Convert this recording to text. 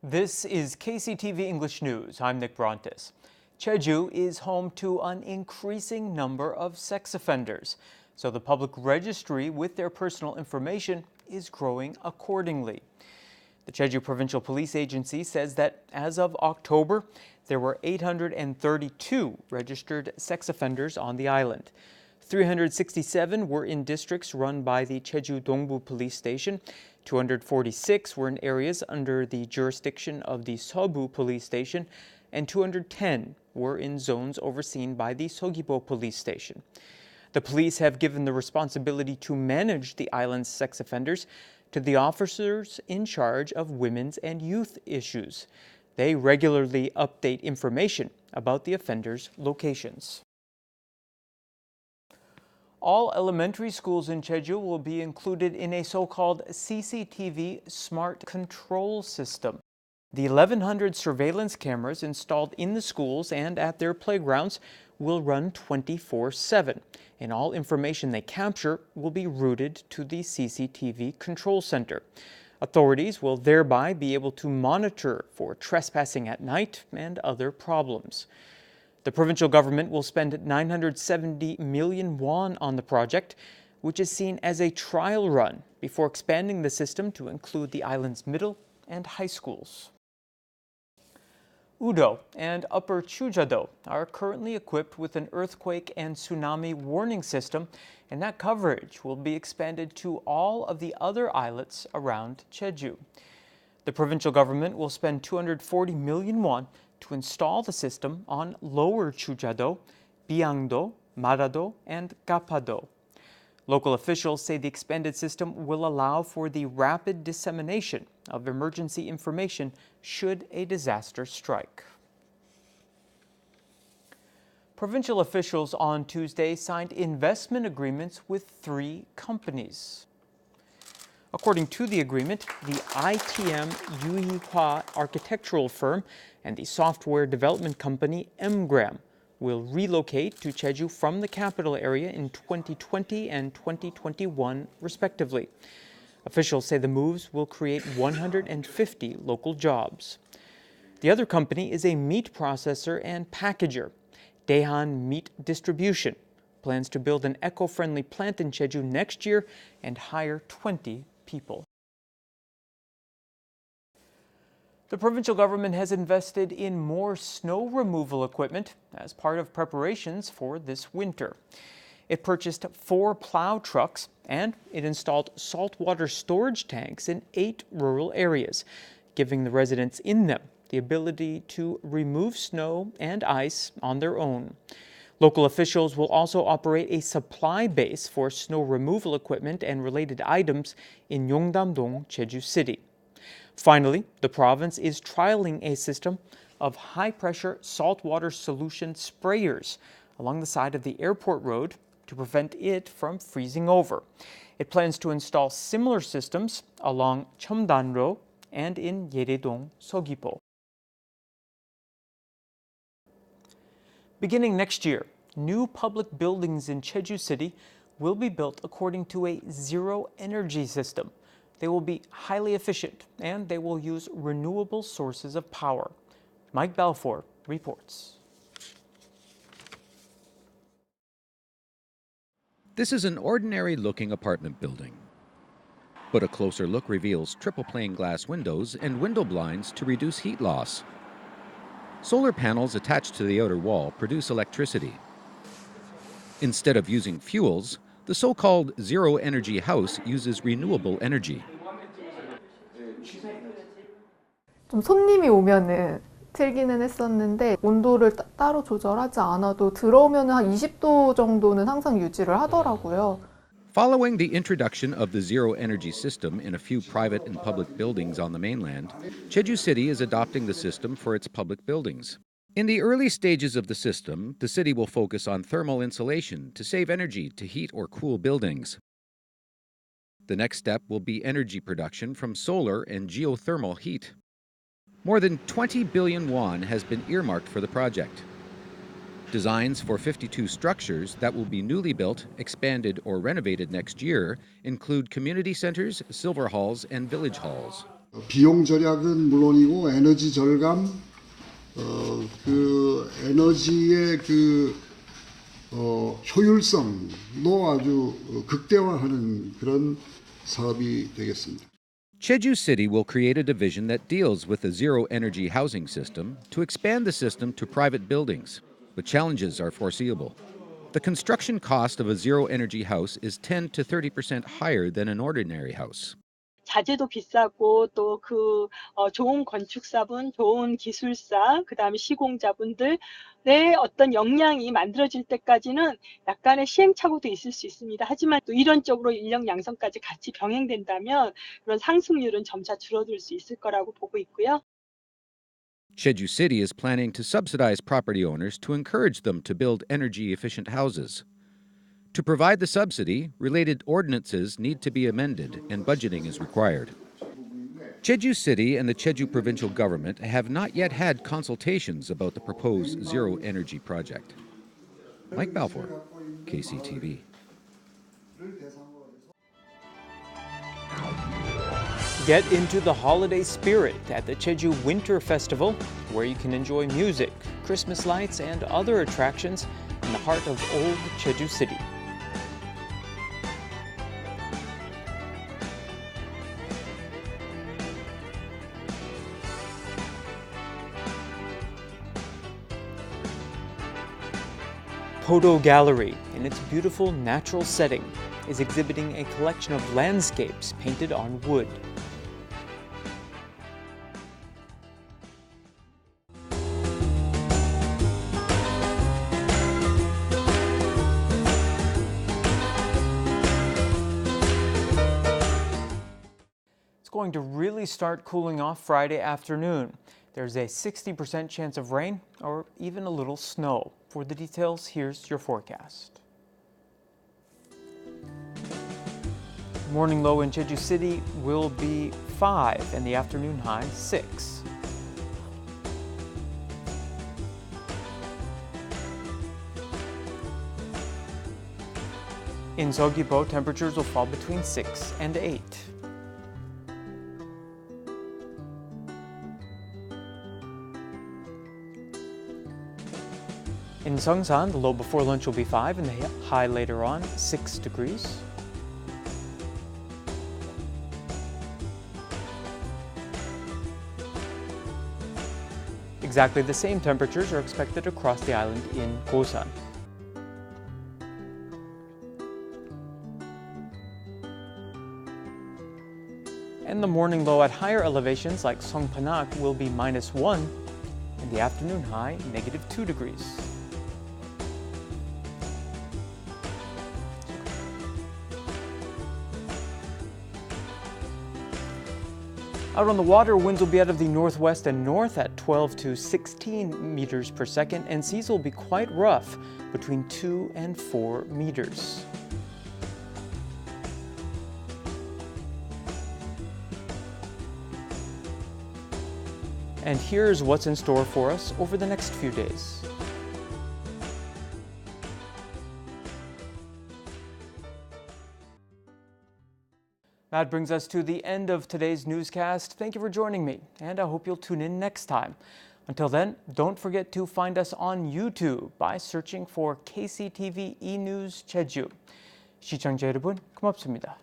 This is KCTV English News. I'm Nick Brontes. Jeju is home to an increasing number of sex offenders, so the public registry with their personal information is growing accordingly. The Jeju Provincial Police Agency says that as of October, there were 832 registered sex offenders on the island. 367 were in districts run by the Jeju Dongbu Police Station. 246 were in areas under the jurisdiction of the Seobu Police Station, and 210 were in zones overseen by the Seogwipo Police Station. The police have given the responsibility to manage the island's sex offenders to the officers in charge of women's and youth issues. They regularly update information about the offenders' locations. All elementary schools in Jeju will be included in a so-called CCTV smart control system. The 1,100 surveillance cameras installed in the schools and at their playgrounds will run 24/7, and all information they capture will be routed to the CCTV control center. Authorities will thereby be able to monitor for trespassing at night and other problems. The provincial government will spend 970 million won on the project, which is seen as a trial run before expanding the system to include the island's middle and high schools. Udo and Upper Chujado are currently equipped with an earthquake and tsunami warning system, and that coverage will be expanded to all of the other islets around Jeju. The provincial government will spend 240 million won to install the system on Lower Chujado, Biangdo, Marado, and Gapado. Local officials say the expanded system will allow for the rapid dissemination of emergency information should a disaster strike. Provincial officials on Tuesday signed investment agreements with 3 companies. According to the agreement, the ITM Yuhihwa architectural firm and the software development company Mgram will relocate to Jeju from the capital area in 2020 and 2021, respectively. Officials say the moves will create 150 local jobs. The other company is a meat processor and packager. Daehan Meat Distribution plans to build an eco-friendly plant in Jeju next year and hire 20 people. The provincial government has invested in more snow removal equipment as part of preparations for this winter. It purchased 4 plow trucks and it installed saltwater storage tanks in 8 rural areas, giving the residents in them the ability to remove snow and ice on their own. Local officials will also operate a supply base for snow removal equipment and related items in Yongdam-dong, Jeju City. Finally, the province is trialing a system of high-pressure saltwater solution sprayers along the side of the airport road to prevent it from freezing over. It plans to install similar systems along Cheomdan-ro and in Yeredong, Seogwipo. Beginning next year, new public buildings in Jeju City will be built according to a zero-energy system. They will be highly efficient and they will use renewable sources of power. Mike Balfour reports. This is an ordinary-looking apartment building. But a closer look reveals triple pane glass windows and window blinds to reduce heat loss. Solar panels attached to the outer wall produce electricity. Instead of using fuels, the so-called zero-energy house uses renewable energy. 좀 손님이 오면은 틀기는 했었는데 온도를 따로 조절하지 않아도 들어오면 한 20도 정도는 항상 유지를 하더라고요. Following the introduction of the zero-energy system in a few private and public buildings on the mainland, Jeju City is adopting the system for its public buildings. In the early stages of the system, the city will focus on thermal insulation to save energy to heat or cool buildings. The next step will be energy production from solar and geothermal heat. More than 20 billion won has been earmarked for the project. Designs for 52 structures that will be newly built, expanded, or renovated next year include community centers, silver halls, and village halls. 비용 절약은 물론이고 에너지 절감, 그 에너지의 효율성도 아주 극대화하는 그런 사업이 되겠습니다. Jeju City will create a division that deals with the zero-energy housing system to expand the system to private buildings, but challenges are foreseeable. The construction cost of a zero-energy house is 10 to 30% higher than an ordinary house. 자재도 비싸고 또 좋은 건축사분, 좋은 기술사, 그다음에 시공자분들의 어떤 역량이 만들어질 때까지는 약간의 시행착오도 있을 수 있습니다. 하지만 또 이론적으로 인력 양성까지 같이 병행된다면 그런 상승률은 점차 줄어들 수 있을 거라고 보고 있고요. Jeju City is planning to subsidize property owners to encourage them to build energy-efficient houses. To provide the subsidy, related ordinances need to be amended and budgeting is required. Jeju City and the Jeju provincial government have not yet had consultations about the proposed zero-energy project. Mike Balfour, KCTV. Get into the holiday spirit at the Jeju Winter Festival, where you can enjoy music, Christmas lights, and other attractions in the heart of old Jeju City. Podo Gallery, in its beautiful natural setting, is exhibiting a collection of landscapes painted on wood. It's going to really start cooling off Friday afternoon. There's a 60% chance of rain or even a little snow. For the details, here's your forecast. Morning low in Jeju City will be 5 and the afternoon high 6. In Seogwipo, temperatures will fall between 6 and 8. In Seongsan, the low before lunch will be 5 and the high later on 6 degrees. Exactly the same temperatures are expected across the island in Gosan. And the morning low at higher elevations like Songpanak will be -1 and the afternoon high -2 degrees. Out on the water, winds will be out of the northwest and north at 12 to 16 meters per second, and seas will be quite rough, between 2 and 4 meters. And here's what's in store for us over the next few days. That brings us to the end of today's newscast. Thank you for joining me, and I hope you'll tune in next time. Until then, don't forget to find us on YouTube by searching for KCTV E-News Jeju. 시청자 여러분, 고맙습니다.